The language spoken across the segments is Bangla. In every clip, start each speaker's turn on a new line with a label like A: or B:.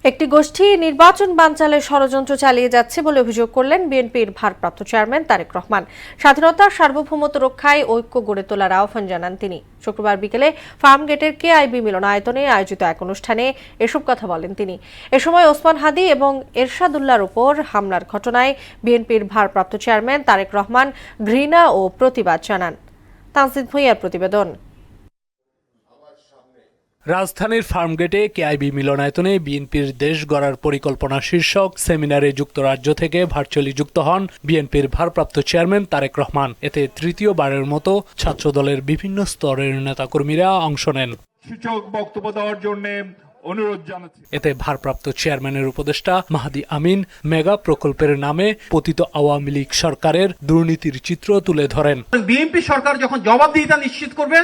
A: একটি গোষ্ঠী নির্বাচন বানচালের ষড়যন্ত্র চালিয়ে যাচ্ছে বলে অভিযোগ করলেন বিএনপির ভারপ্রাপ্ত চেয়ারম্যান তারেক রহমান। স্বাধীনতার সার্বভৌমত্ব রক্ষায় ঐক্য গড়ে তোলার আহ্বান জানান তিনি। শুক্রবার বিকেলে ফার্মগেটের কেআইবি মিলনায়তনে আয়োজিত এক অনুষ্ঠানে এসব কথা বলেন তিনি। এ সময় ওসমান হাদি এবং এরশাদুল্লাহর উপর হামলার ঘটনায় বিএনপির ভারপ্রাপ্ত চেয়ারম্যান তারেক রহমান ঘৃণা ও প্রতিবাদ জানান। তানজিদ ভুঁইয়ার প্রতিবেদন।
B: রাজধানীর ফার্মগেটে কেআইবি মিলনায়তনে বিএনপির দেশ গড়ার পরিকল্পনা শীর্ষক সেমিনারে যুক্তরাজ্য থেকে ভার্চুয়ালি যুক্ত হন বিএনপির ভারপ্রাপ্ত চেয়ারম্যান তারেক রহমান। এতে তৃতীয়বারের মতো ছাত্রদলের বিভিন্ন স্তরের নেতাকর্মীরা অংশ নেন।
C: সূচক বক্তব্য দেওয়ার জন্য অনুরোধ জানাচ্ছি।
B: এতে ভারপ্রাপ্ত চেয়ারম্যানের উপদেষ্টা মাহাদি আমিন মেগা প্রকল্পের নামে পতিত আওয়ামী লীগ সরকারের দুর্নীতির চিত্র তুলে ধরেন।
D: বিএনপি সরকার যখন জবাবদিহিতা নিশ্চিত করবে,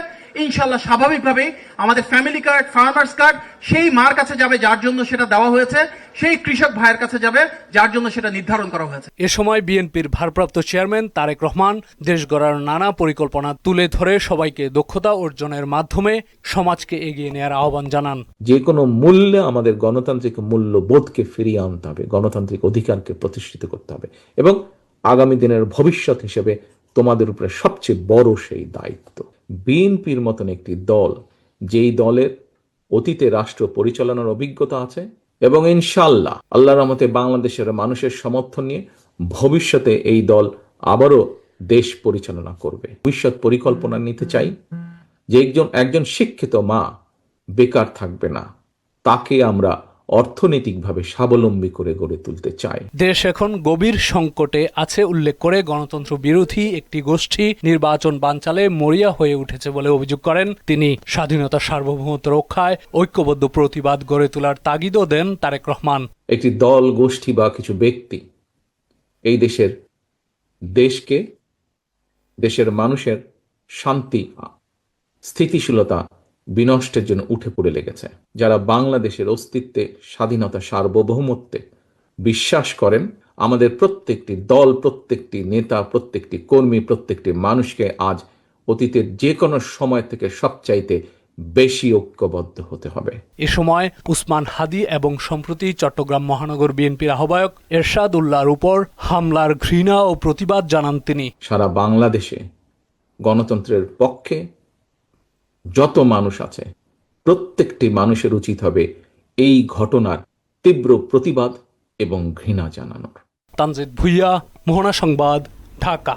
D: ইনশাআল্লাহ স্বাভাবিকভাবেই আমাদের ফ্যামিলি কার্ড, ফার্মার্স কার্ড সেই মার কাছে যাবে যার জন্য সেটা দেওয়া হয়েছে, সেই কৃষক ভাইয়ের কাছে যাবে যার জন্য সেটা নির্ধারণ করা হয়েছে।
B: এ সময় বিএনপির ভারপ্রাপ্ত চেয়ারম্যান তারেক রহমান দেশ গড়ার নানা পরিকল্পনা তুলে ধরে সবাইকে দক্ষতা অর্জনের মাধ্যমে সমাজকে এগিয়ে নেওয়ার আহ্বান জানান।
E: যে কোনো মূল্যে আমাদের গণতান্ত্রিক মূল্যবোধকে ফিরিয়ে আনতে হবে, গণতান্ত্রিক অধিকারকে প্রতিষ্ঠিত করতে হবে এবং আগামী দিনের ভবিষ্যৎ হিসেবে তোমাদের উপরে সবচেয়ে বড় সেই দায়িত্ব। বিএনপির মতন একটি দল, যেই দলের অতীতে রাষ্ট্র পরিচালনার অভিজ্ঞতা আছে এবং ইনশাআল্লাহ আল্লাহর রহমতে বাংলাদেশের মানুষের সমর্থন নিয়ে ভবিষ্যতে এই দল আবারও দেশ পরিচালনা করবে। ভবিষ্যৎ পরিকল্পনা নিতে চাই যে একজন শিক্ষিত মা বেকার থাকবে না, তাকে আমরা অর্থনৈতিকভাবে স্বাবলম্বী করে গড়ে তুলতে চাই।
B: দেশ এখন গভীর সংকটে আছে উল্লেখ করে গণতন্ত্র বিরোধী একটি গোষ্ঠী নির্বাচন বানচালে মরিয়া হয়ে উঠেছে বলে অভিযোগ করেন তিনি। স্বাধীনতা সার্বভৌমত্ব রক্ষায় ঐক্যবদ্ধ প্রতিবাদ গড়ে তোলার তাগিদও দেন তারেক রহমান।
E: একটি দল, গোষ্ঠী বা কিছু ব্যক্তি এই দেশকে, দেশের মানুষের শান্তি, স্থিতিশীলতা বিনষ্টের জন্য উঠে পড়ে লেগেছে। যারা বাংলাদেশের অস্তিত্বে, স্বাধীনতা, সার্বভৌমত্বে বিশ্বাস করেন, আমাদের প্রত্যেকটি দল, প্রত্যেকটি নেতা, প্রত্যেকটি কর্মী, প্রত্যেকটি মানুষকে আজ অতীতের যে কোনো সময় থেকে সবচাইতে বেশি ঐক্যবদ্ধ হতে হবে।
B: এ সময় ওসমান হাদি এবং সম্প্রতি চট্টগ্রাম মহানগর বিএনপির আহ্বায়ক এরশাদুল্লাহর উপর হামলার ঘৃণা ও প্রতিবাদ জানান তিনি।
E: সারা বাংলাদেশে গণতন্ত্রের পক্ষে যত মানুষ আছে, প্রত্যেকটি মানুষের উচিত হবে এই ঘটনার তীব্র প্রতিবাদ এবং ঘৃণা জানানোর।
B: তানজিদ ভুঁইয়া, মোহনা সংবাদ, ঢাকা।